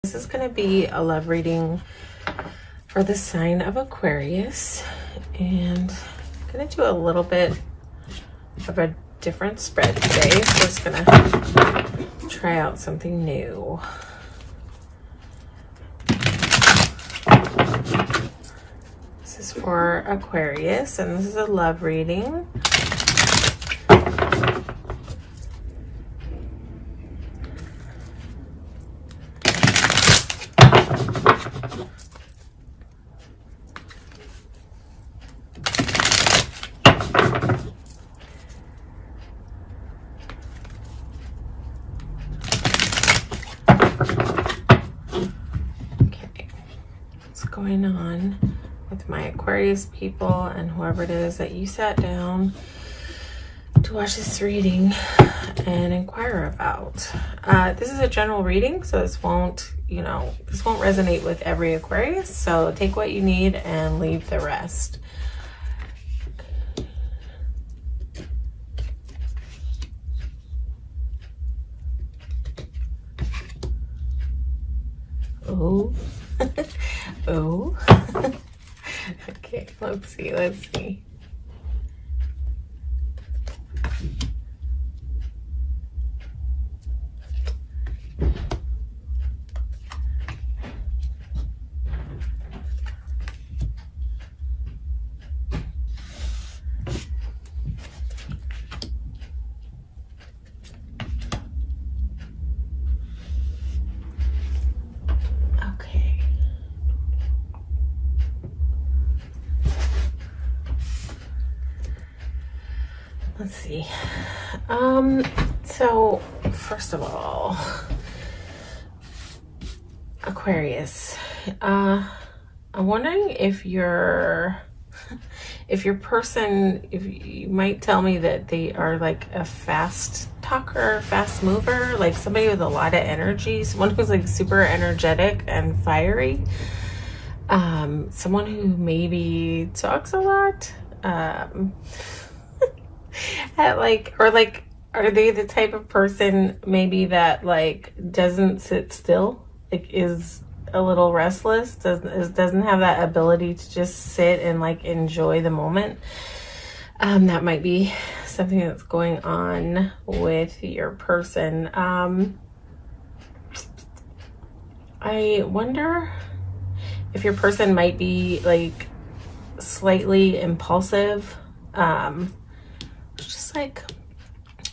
This is going to be a love reading for the sign of Aquarius, and I'm going to do a little bit of a different spread today. So just going to try out something new. This is for Aquarius, and this is a love reading. Going on with my Aquarius people and whoever it is that you sat down to watch this reading and inquire about. This is a general reading, so this won't resonate with every Aquarius, so take what you need and leave the rest. Oh. Oh. Okay, let's see. Let's see. So first of all, Aquarius, I'm wondering if you might tell me that they are like a fast talker, fast mover, like somebody with a lot of energy, someone who's like super energetic and fiery, someone who maybe talks a lot, are they the type of person maybe that like doesn't sit still, like is a little restless, doesn't have that ability to just sit and like enjoy the moment? That might be something that's going on with your person. I wonder if your person might be like slightly impulsive. Just like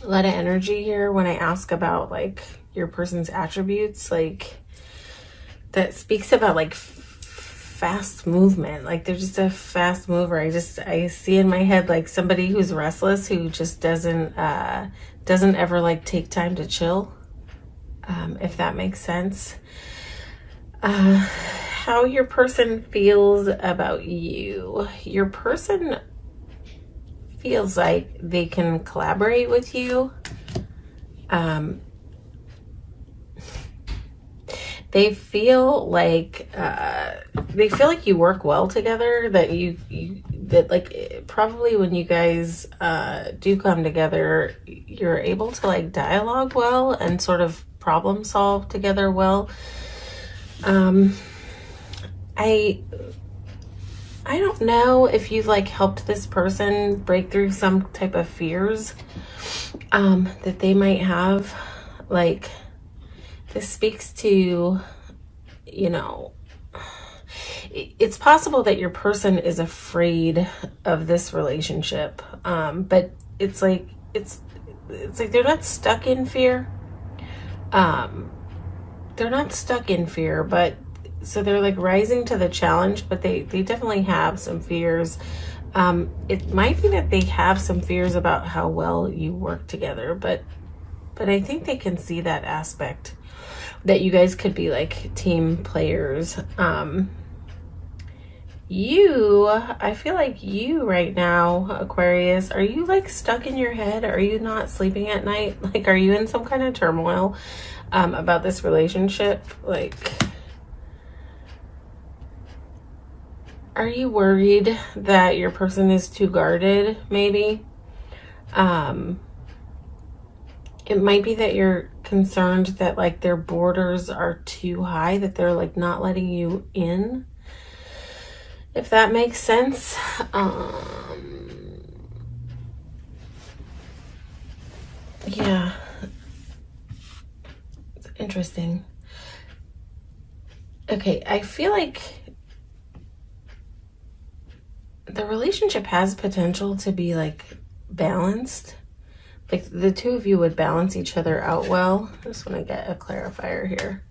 a lot of energy here when I ask about like your person's attributes, like that speaks about like fast movement, like they're just a fast mover. I see in my head like somebody who's restless, who just doesn't ever like take time to chill, if that makes sense. How your person feels about you. Your person feels like they can collaborate with you. They feel like you work well together, that like probably when you guys do come together, you're able to like dialogue well and sort of problem solve together well. I don't know if you've like helped this person break through some type of fears that they might have. Like this speaks to, it's possible that your person is afraid of this relationship, but it's like they're not stuck in fear. They're not stuck in fear, but so they're like rising to the challenge, but they definitely have some fears. It might be that they have some fears about how well you work together, but I think they can see that aspect, that you guys could be like team players. I feel like you right now, Aquarius, are you like stuck in your head? Are you not sleeping at night? Like, are you in some kind of turmoil about this relationship? Like, are you worried that your person is too guarded, maybe? It might be that you're concerned that like their borders are too high, that they're like not letting you in, if that makes sense. Yeah, it's interesting. Okay, I feel like the relationship has potential to be like balanced. Like the two of you would balance each other out well. I just want to get a clarifier here.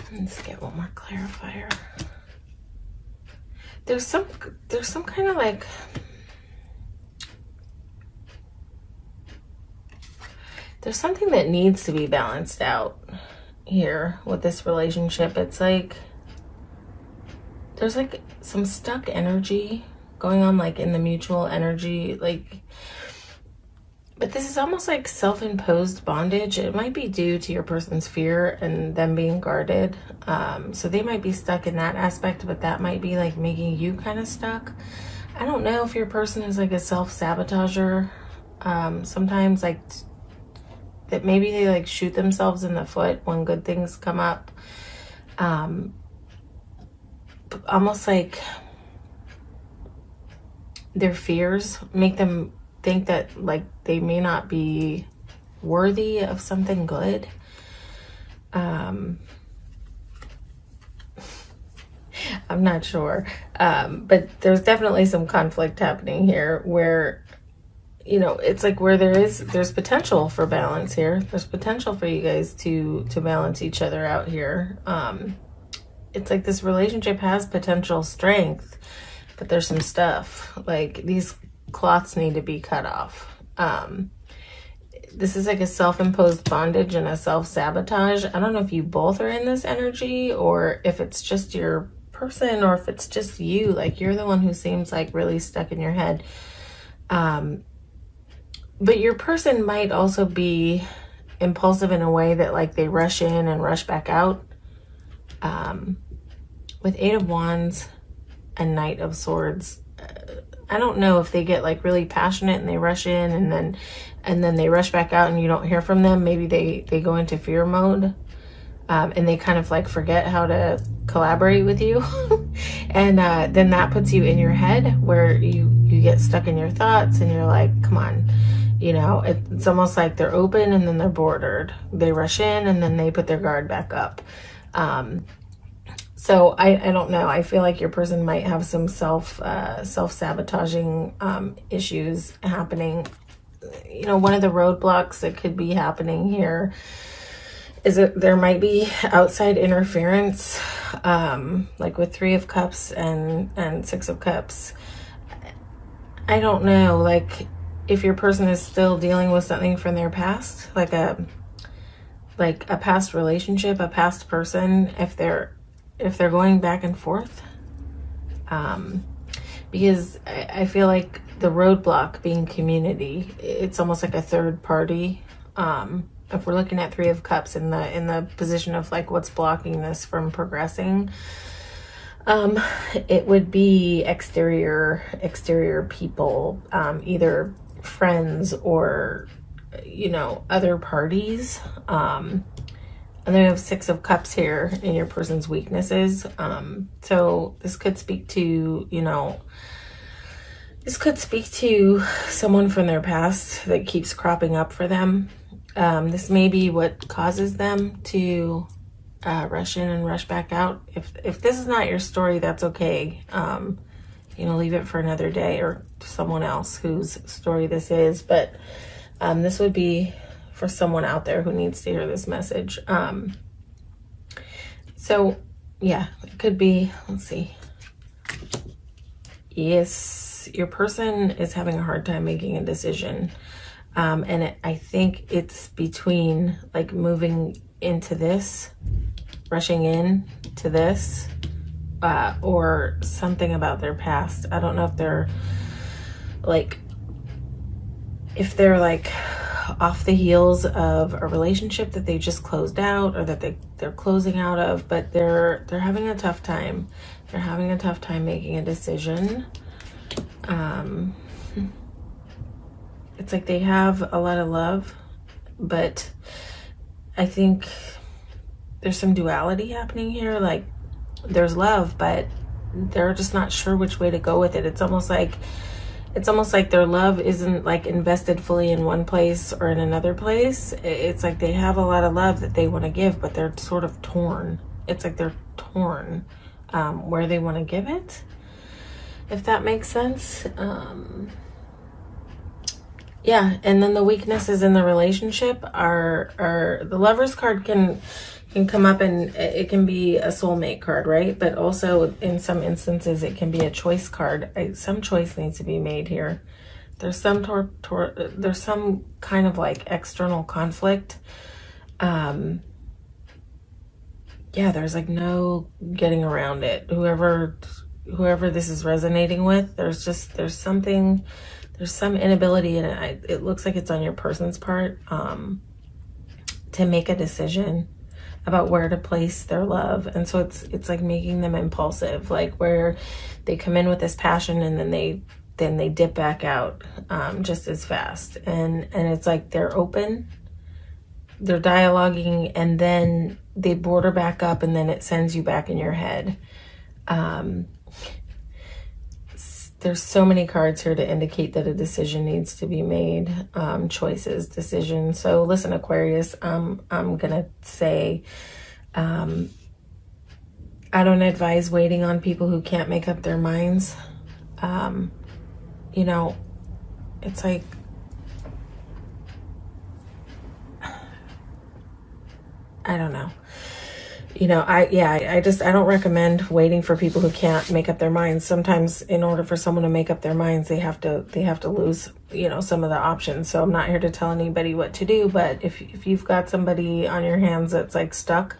Let's get one more clarifier. There's some kind of like, there's something that needs to be balanced out here with this relationship. It's like there's like some stuck energy going on, like in the mutual energy, like, but this is almost like self-imposed bondage. It might be due to your person's fear and them being guarded. So they might be stuck in that aspect, but that might be like making you kind of stuck. I don't know if your person is like a self-sabotager. Sometimes like that maybe they like shoot themselves in the foot when good things come up. Almost like their fears make them think that like they may not be worthy of something good. I'm not sure, but there's definitely some conflict happening here where, you know, it's like where there's potential for balance here. There's potential for you guys to balance each other out here. It's like this relationship has potential strength, but there's some stuff like these cloths need to be cut off. This is like a self-imposed bondage and a self-sabotage. I don't know if you both are in this energy or if it's just your person or if it's just you, like you're the one who seems like really stuck in your head. But your person might also be impulsive in a way that like they rush in and rush back out. With Eight of Wands and Knight of Swords, I don't know if they get like really passionate and they rush in and then they rush back out and you don't hear from them. Maybe they go into fear mode, and they kind of like forget how to collaborate with you. And then that puts you in your head where you get stuck in your thoughts and you're like, come on, you know, it's almost like they're open and then they're bordered. They rush in and then they put their guard back up. So I don't know. I feel like your person might have some self-sabotaging issues happening. You know, one of the roadblocks that could be happening here is that there might be outside interference, like with Three of Cups and Six of Cups. I don't know, like if your person is still dealing with something from their past, like a past relationship, a past person, if they're going back and forth, because I feel like the roadblock being community, it's almost like a third party. If we're looking at Three of Cups in the position of like what's blocking this from progressing, it would be exterior people, either friends or, you know, other parties. And then we have Six of Cups here in your person's weaknesses. So this could speak to, you know, this could speak to someone from their past that keeps cropping up for them. This may be what causes them to rush in and rush back out. If this is not your story, that's okay. You know, leave it for another day or someone else whose story this is. But this would be for someone out there who needs to hear this message. So yeah, it could be, let's see. Yes, your person is having a hard time making a decision. And I think it's between like moving into this, rushing in to this, or something about their past. I don't know if they're like off the heels of a relationship that they just closed out, or that they're closing out of, but they're having a tough time. They're having a tough time making a decision. It's like they have a lot of love, but I think there's some duality happening here. Like, there's love, but they're just not sure which way to go with it. It's almost like their love isn't like invested fully in one place or in another place. It's like they have a lot of love that they want to give, but they're sort of torn. It's like they're torn where they want to give it, if that makes sense. Yeah, and then the weaknesses in the relationship are the Lover's card can come up, and it can be a soulmate card, right? But also in some instances it can be a choice card. Some choice needs to be made here. There's some there's some kind of like external conflict. Yeah, there's like no getting around it. Whoever this is resonating with, there's some inability, and it looks like it's on your person's part to make a decision about where to place their love. And so it's like making them impulsive, like where they come in with this passion and then they dip back out just as fast. And it's like they're open, they're dialoguing, and then they border back up, and then it sends you back in your head. There's so many cards here to indicate that a decision needs to be made. Choices, decisions. So listen, Aquarius, I'm gonna say, I don't advise waiting on people who can't make up their minds. You know, it's like, I don't know. You know, I don't recommend waiting for people who can't make up their minds. Sometimes in order for someone to make up their minds, they have to lose, you know, some of the options. So I'm not here to tell anybody what to do, but if you've got somebody on your hands that's like stuck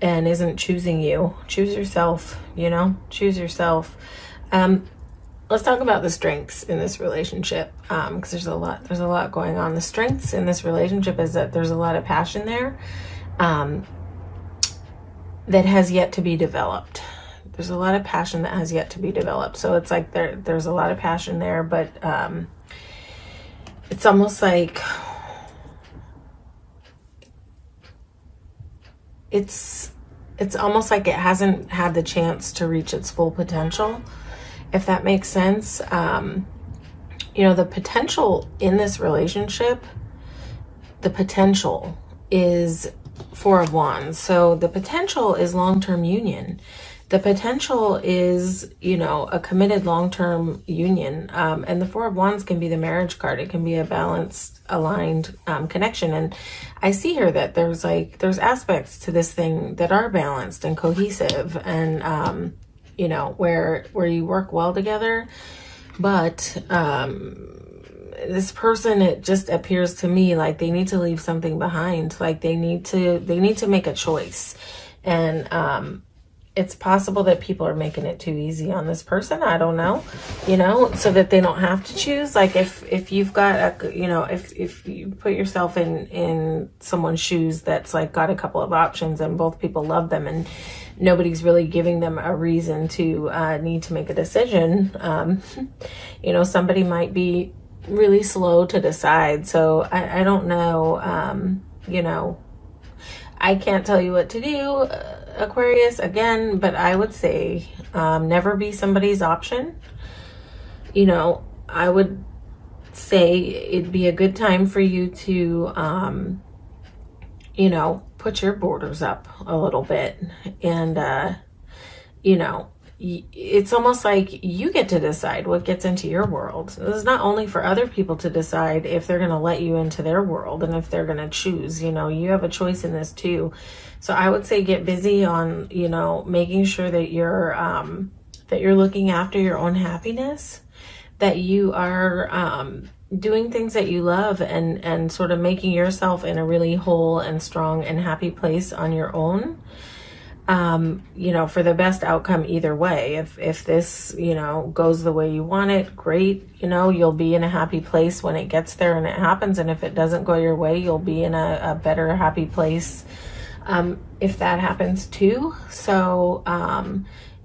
and isn't choosing you, choose yourself, you know, choose yourself. Let's talk about the strengths in this relationship, because there's a lot going on. The strengths in this relationship is that there's a lot of passion there. That has yet to be developed. There's a lot of passion that has yet to be developed. So it's like there's a lot of passion there, but it's almost like it's almost like it hasn't had the chance to reach its full potential, if that makes sense. You know, the potential in this relationship, the potential is Four of Wands. So the potential is long-term union. The potential is, you know, a committed long-term union. And the Four of Wands can be the marriage card. It can be a balanced, aligned connection. And I see here that there's aspects to this thing that are balanced and cohesive, and you know, where you work well together. But this person, it just appears to me like they need to leave something behind. Like they need to make a choice. And it's possible that people are making it too easy on this person. I don't know, you know, so that they don't have to choose. Like if you've got a, you know, if you put yourself in someone's shoes that's like got a couple of options and both people love them and nobody's really giving them a reason to need to make a decision, you know, somebody might be really slow to decide. So I don't know, you know, I can't tell you what to do, Aquarius, again, but I would say never be somebody's option. You know, I would say it'd be a good time for you to, you know, put your borders up a little bit. And, you know, it's almost like you get to decide what gets into your world. This is not only for other people to decide if they're going to let you into their world and if they're going to choose, you know, you have a choice in this too. So I would say get busy on, you know, making sure that you're looking after your own happiness, that you are doing things that you love, and sort of making yourself in a really whole and strong and happy place on your own. you know, for the best outcome either way. If this, you know, goes the way you want it, great. You know, you'll be in a happy place when it gets there and it happens. And if it doesn't go your way, you'll be in a better, happy place if that happens too. So,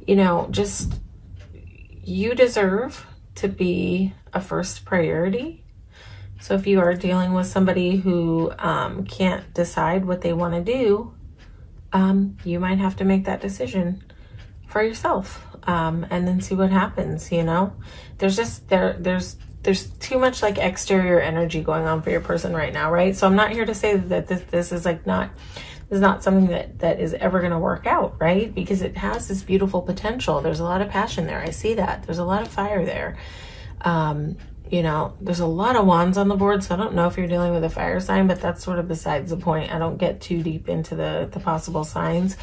you know, just, you deserve to be a first priority. So if you are dealing with somebody who can't decide what they want to do, you might have to make that decision for yourself, and then see what happens. You know, there's just there's too much like exterior energy going on for your person right now, right? So I'm not here to say that this is like not, this is not something that is ever going to work out, right? Because it has this beautiful potential. There's a lot of passion there. I see that. There's a lot of fire there. You know, there's a lot of wands on the board, so I don't know if you're dealing with a fire sign, but that's sort of besides the point. I don't get too deep into the possible signs.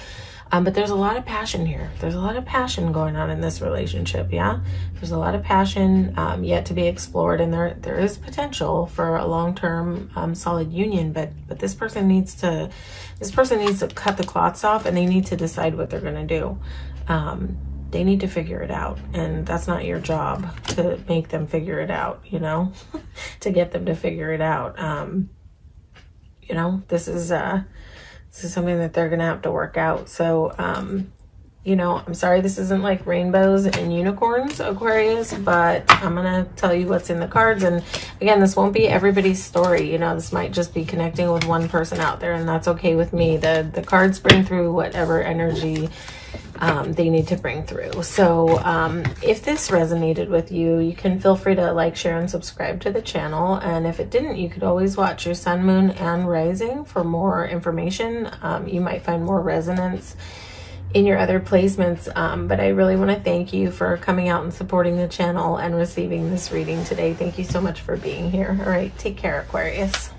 But there's a lot of passion here. There's a lot of passion going on in this relationship, yeah? There's a lot of passion yet to be explored, and there is potential for a long-term solid union, but this person needs to cut the cloths off, and they need to decide what they're going to do. They need to figure it out, and that's not your job to make them figure it out, you know, to get them to figure it out. You know, this is something that they're going to have to work out. So, you know, I'm sorry this isn't like rainbows and unicorns, Aquarius, but I'm going to tell you what's in the cards. And again, this won't be everybody's story. You know, this might just be connecting with one person out there, and that's okay with me. The cards bring through whatever energy they need to bring through. So if this resonated with you, you can feel free to like, share, and subscribe to the channel. And if it didn't, you could always watch your sun, moon, and rising for more information. You might find more resonance in your other placements. But I really want to thank you for coming out and supporting the channel and receiving this reading today. Thank you so much for being here. All right, take care, Aquarius.